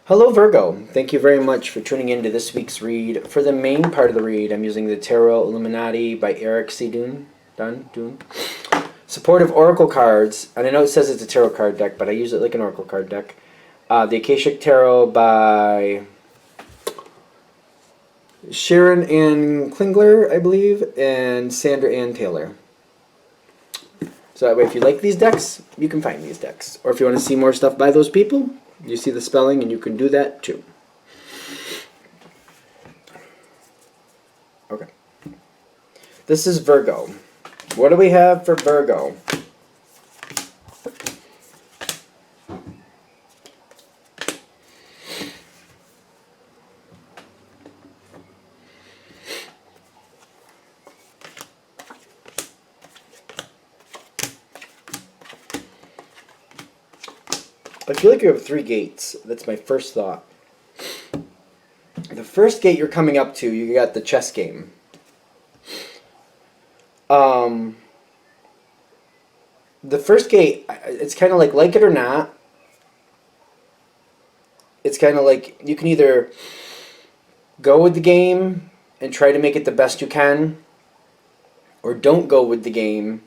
Hello, Virgo. Thank you very much for tuning in to this week's read. For the main part of the read, I'm using the Tarot Illuminati by Eric C. Dune. Supportive Oracle cards, and I know it says it's a tarot card deck, but I use it like an Oracle card deck. The Akashic Tarot by Sharon Ann Klingler, I believe, and Sandra Ann Taylor. So that way, if you like these decks, you can find these decks. Or if you want to see more stuff by those people, you see the spelling, and you can do that too. Okay. This is Virgo. What do we have for Virgo? I feel like you have 3 gates. That's my first thought. The first gate you're coming up to, you got the chess game. The first gate, it's kind of like it or not. It's kind of like you can either go with the game and try to make it the best you can, or don't go with the game,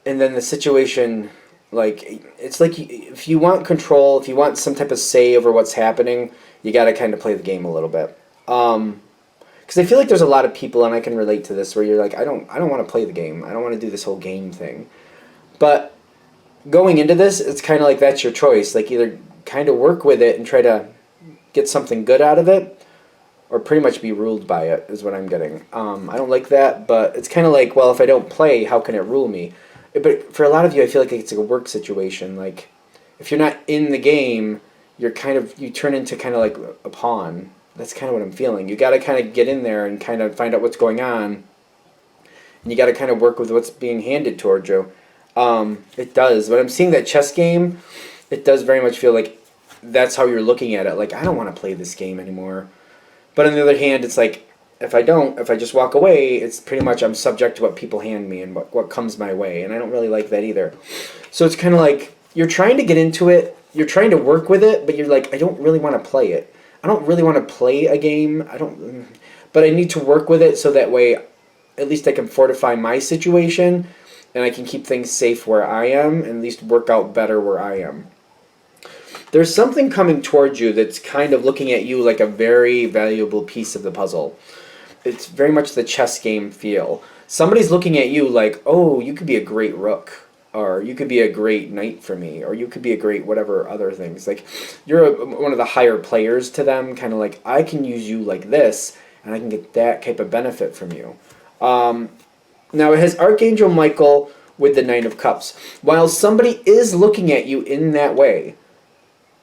and then the situation... it's like if you want control, if you want some type of say over what's happening, you got to kind of play the game a little bit. Because I feel like there's a lot of people, and I can relate to this, where you're like, I don't want to play the game. I don't want to do this whole game thing. But going into this, it's kind of like that's your choice. Like either kind of work with it and try to get something good out of it, or pretty much be ruled by it is what I'm getting. I don't like that, but it's kind of like, well, if I don't play, how can it rule me? But for a lot of you, I feel like it's like a work situation. Like, if you're not in the game, you turn into kind of like a pawn. That's kind of what I'm feeling. You got to kind of get in there and kind of find out what's going on. And you got to kind of work with what's being handed towards you. It does. When I'm seeing that chess game, it does very much feel like that's how you're looking at it. Like, I don't want to play this game anymore. But on the other hand, it's like, if I just walk away, it's pretty much I'm subject to what people hand me and what comes my way. And I don't really like that either. So it's kind of like you're trying to get into it. You're trying to work with it, but you're like, I don't really want to play it. I don't really want to play a game. But I need to work with it so that way at least I can fortify my situation and I can keep things safe where I am and at least work out better where I am. There's something coming towards you that's kind of looking at you like a very valuable piece of the puzzle. It's very much the chess game feel. Somebody's looking at you like, oh, you could be a great rook, or you could be a great knight for me, or you could be a great whatever other things. Like, you're one of the higher players to them, kind of like, I can use you like this, and I can get that type of benefit from you. Now, it has Archangel Michael with the Nine of Cups. While somebody is looking at you in that way,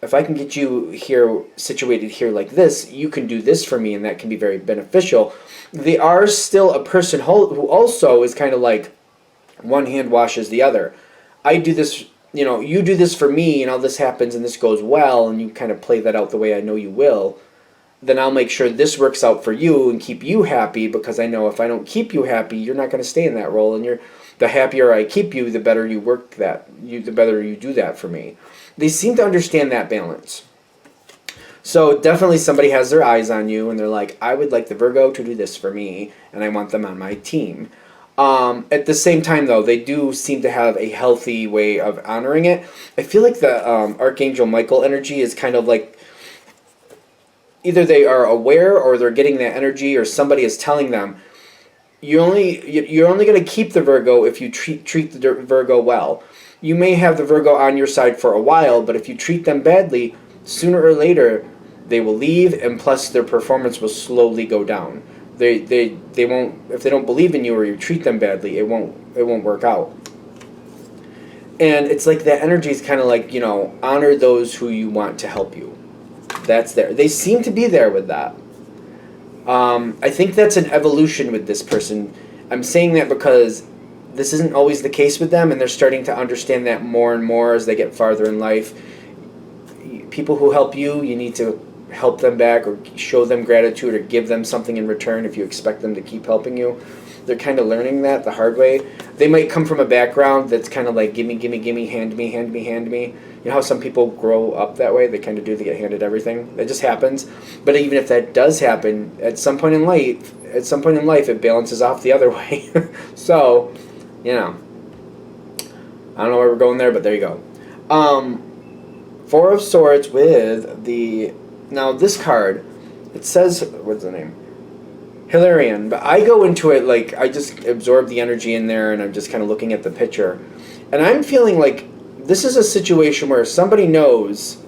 if I can get you here, situated here like this, you can do this for me, and that can be very beneficial. They are still a person who also is kind of like one hand washes the other. I do this, you do this for me, and all this happens, and this goes well, and you kind of play that out the way I know you will. Then I'll make sure this works out for you and keep you happy, because I know if I don't keep you happy, you're not going to stay in that role, and the happier I keep you, the better you work the better you do that for me. They seem to understand that balance. So definitely somebody has their eyes on you, and they're like, I would like the Virgo to do this for me, and I want them on my team. At the same time, though, they do seem to have a healthy way of honoring it. I feel like the Archangel Michael energy is kind of like either they are aware or they're getting that energy, or somebody is telling them, you're only going to keep the Virgo if you treat the Virgo well. You may have the Virgo on your side for a while, but if you treat them badly, sooner or later they will leave, and plus their performance will slowly go down. They won't, if they don't believe in you or you treat them badly, it won't work out. And it's like that energy is kind of like, honor those who you want to help you. That's there. They seem to be there with that. I think that's an evolution with this person. I'm saying that because this isn't always the case with them, and they're starting to understand that more and more as they get farther in life. People who help you, you need to help them back or show them gratitude or give them something in return if you expect them to keep helping you. They're kind of learning that the hard way. They might come from a background that's kind of like, gimme, gimme, gimme, hand me, hand me, hand me. You know how some people grow up that way? They kind of do. They get handed everything. That just happens. But even if that does happen, at some point in life, it balances off the other way. So, you know, I don't know where we're going there, but there you go. Four of Swords with the... Now, this card, it says... What's the name? Hilarion. But I go into it like I just absorb the energy in there, and I'm just kind of looking at the picture. And I'm feeling like this is a situation where somebody knows,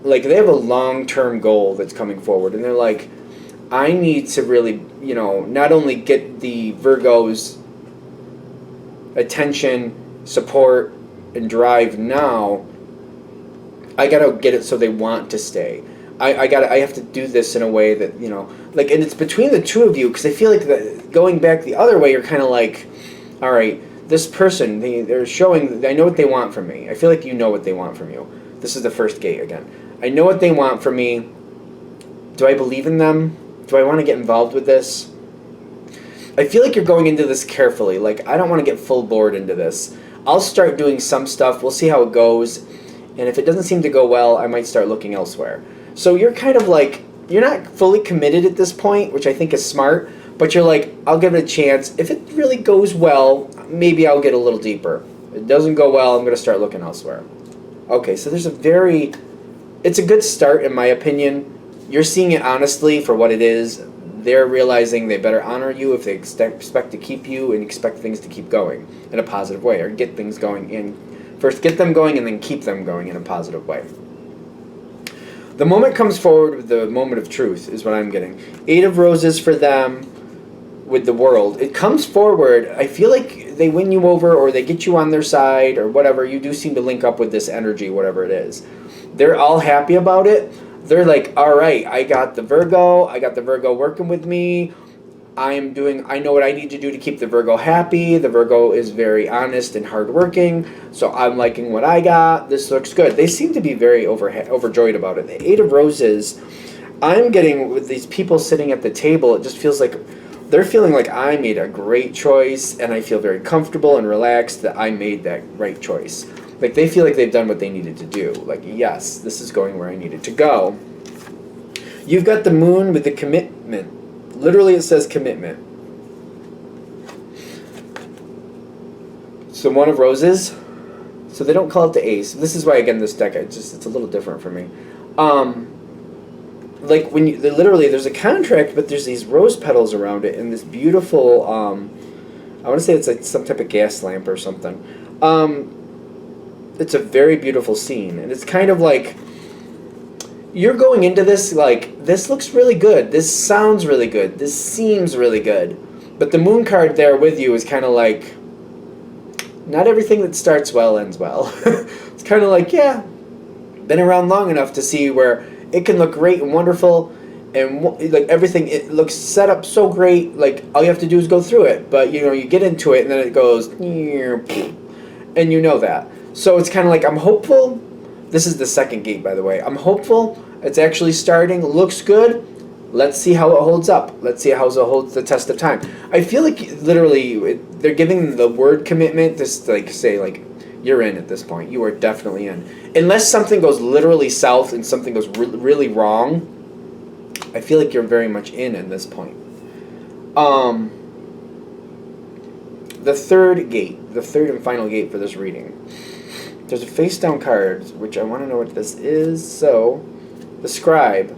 like, they have a long-term goal that's coming forward, and they're like, I need to really, you know, not only get the Virgo's attention, support, and drive now, I gotta get it so they want to stay. I have to do this in a way that, you know, like, and it's between the two of you, because I feel like that going back the other way, you're kind of like, all right, this person, they're showing, I know what they want from me. I feel like you know what they want from you. This is the first gate again. I know what they want from me. Do I believe in them? Do I want to get involved with this? I feel like you're going into this carefully. Like, I don't want to get full board into this. I'll start doing some stuff. We'll see how it goes. And if it doesn't seem to go well, I might start looking elsewhere. So you're kind of like, you're not fully committed at this point, which I think is smart. But you're like, I'll give it a chance. If it really goes well, maybe I'll get a little deeper. If it doesn't go well, I'm going to start looking elsewhere. Okay, so there's it's a good start in my opinion. You're seeing it honestly for what it is. They're realizing they better honor you if they expect to keep you and expect things to keep going in a positive way, or get things going in. First get them going and then keep them going in a positive way. The moment comes forward with the moment of truth is what I'm getting. 8 of Roses for them with the World. It comes forward. I feel like they win you over, or they get you on their side, or whatever. You do seem to link up with this energy, whatever it is. They're all happy about it. They're like, all right, I got the Virgo working with me. I know what I need to do to keep the Virgo happy. The Virgo is very honest and hardworking, so I'm liking what I got. This looks good. They seem to be very overjoyed about it. The 8 of Roses, I'm getting with these people sitting at the table, it just feels like they're feeling like I made a great choice, and I feel very comfortable and relaxed that I made that right choice. Like, they feel like they've done what they needed to do. Like, yes, this is going where I needed to go. You've got the Moon with the commitment. Literally, it says commitment. So 1 of Roses. So they don't call it the Ace. This is why, again, this deck, it's a little different for me. Like, when literally, there's a contract, but there's these rose petals around it, and this beautiful, I want to say it's like some type of gas lamp or something. It's a very beautiful scene, and it's kind of like, you're going into this like, this looks really good, this sounds really good, this seems really good. But the Moon card there with you is kind of like, not everything that starts well ends well. It's kind of like, yeah, been around long enough to see where it can look great and wonderful, and like everything, it looks set up so great, like all you have to do is go through it. But you know, you get into it and then it goes, and you know that. So it's kind of like, I'm hopeful. This is the second gate, by the way. I'm hopeful. It's actually starting. Looks good. Let's see how it holds up. Let's see how it holds the test of time. I feel like literally they're giving the word commitment to like say like, you're in at this point. You are definitely in. Unless something goes literally south and something goes really wrong, I feel like you're very much in at this point. The third gate, the third and final gate for this reading. There's a face down card, which I want to know what this is. So, the Scribe.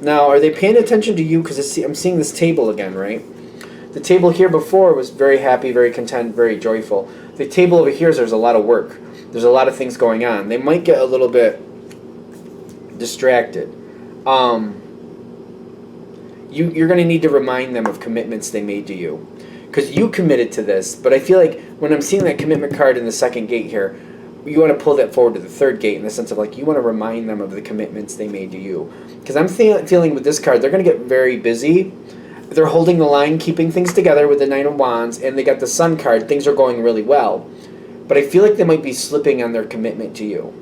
Now, are they paying attention to you? Because I'm seeing this table again, right? The table here before was very happy, very content, very joyful. The table over here, there's a lot of work. There's a lot of things going on. They might get a little bit distracted. You're going to need to remind them of commitments they made to you. Because you committed to this, but I feel like when I'm seeing that commitment card in the second gate here, you want to pull that forward to the third gate in the sense of like, you want to remind them of the commitments they made to you. Because I'm feeling with this card, they're going to get very busy. They're holding the line, keeping things together with the Nine of Wands, and they got the Sun card. Things are going really well. But I feel like they might be slipping on their commitment to you.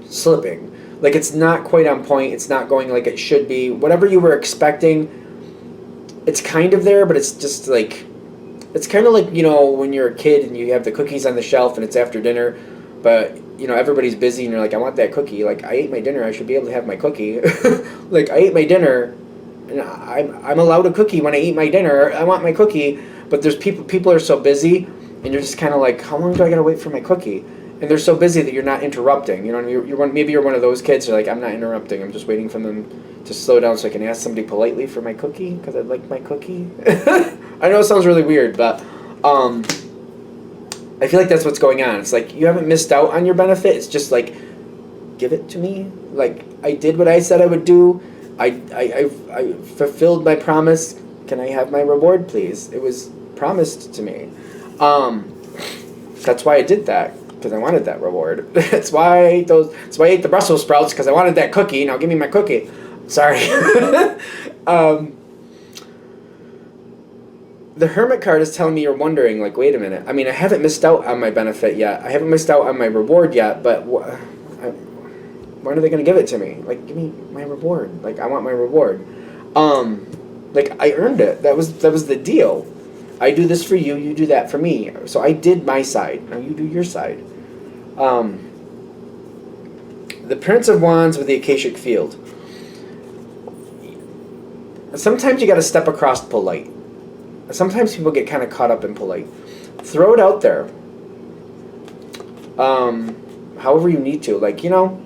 Slipping. Like, it's not quite on point. It's not going like it should be. Whatever you were expecting, it's kind of there, but it's just like, it's kind of like, you know, when you're a kid and you have the cookies on the shelf and it's after dinner, but you know, everybody's busy and you're like, I want that cookie. Like, I ate my dinner, I should be able to have my cookie. Like, I ate my dinner, and I'm allowed a cookie when I eat my dinner. I want my cookie, but there's people are so busy, and you're just kind of like, how long do I gotta wait for my cookie? And they're so busy that you're not interrupting. You know, maybe you're one of those kids. You're like, I'm not interrupting. I'm just waiting for them to slow down so I can ask somebody politely for my cookie because I'd like my cookie. I know it sounds really weird, but I feel like that's what's going on. It's like you haven't missed out on your benefit. It's just like, give it to me. Like, I did what I said I would do. I fulfilled my promise. Can I have my reward, please? It was promised to me. That's why I did that, because I wanted that reward. That's why I ate the Brussels sprouts, because I wanted that cookie. Now give me my cookie. Sorry. The Hermit card is telling me you're wondering, like, wait a minute. I mean, I haven't missed out on my benefit yet. I haven't missed out on my reward yet, but when are they going to give it to me? Like, give me my reward. Like, I want my reward. Like, I earned it. That was the deal. I do this for you, you do that for me. So I did my side. Now you do your side. The Prince of Wands with the Akashic Field. Sometimes you got to step across polite. Sometimes people get kind of caught up in polite. Throw it out there. However you need to. Like, you know,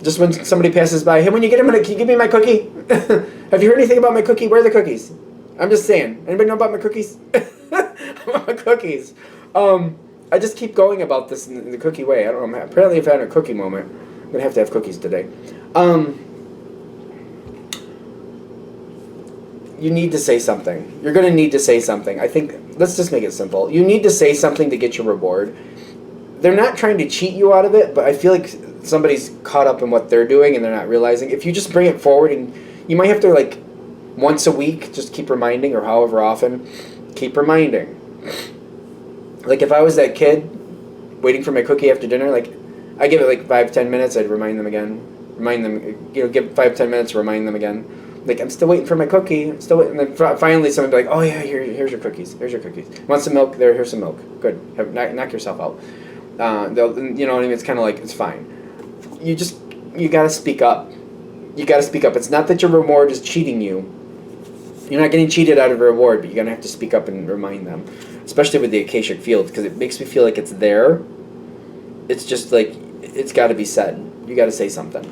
just when somebody passes by, hey, when you get a minute, can you give me my cookie? Have you heard anything about my cookie? Where are the cookies? I'm just saying. Anybody know about my cookies? About my cookies. I just keep going about this in the cookie way. I don't know. Apparently I've had a cookie moment. I'm going to have cookies today. You need to say something. You're going to need to say something. I think, let's just make it simple. You need to say something to get your reward. They're not trying to cheat you out of it, but I feel like somebody's caught up in what they're doing and they're not realizing. If you just bring it forward, and you might have to, like, once a week, just keep reminding, or however often, keep reminding. Like, if I was that kid waiting for my cookie after dinner, like, I give it like 5-10 minutes, I'd remind them again. Remind them, you know, give 5-10 minutes, remind them again. Like, I'm still waiting for my cookie. I'm still waiting. And then finally, somebody will be like, oh yeah, here's your cookies. Here's your cookies. Want some milk? Here's some milk. Good. Knock yourself out. You know what I mean? It's kind of like, it's fine. You got to speak up. You got to speak up. It's not that your reward is cheating you. You're not getting cheated out of a reward, but you're going to have to speak up and remind them. Especially with the Akashic Field, because it makes me feel like it's there. It's just like, it's got to be said. You got to say something.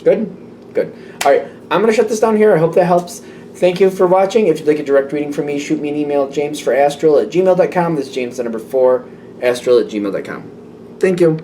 Good? Good. All right, I'm going to shut this down here. I hope that helps. Thank you for watching. If you'd like a direct reading from me, shoot me an email, jamesforastral@gmail.com. This is James, the number 4, astral@gmail.com. Thank you.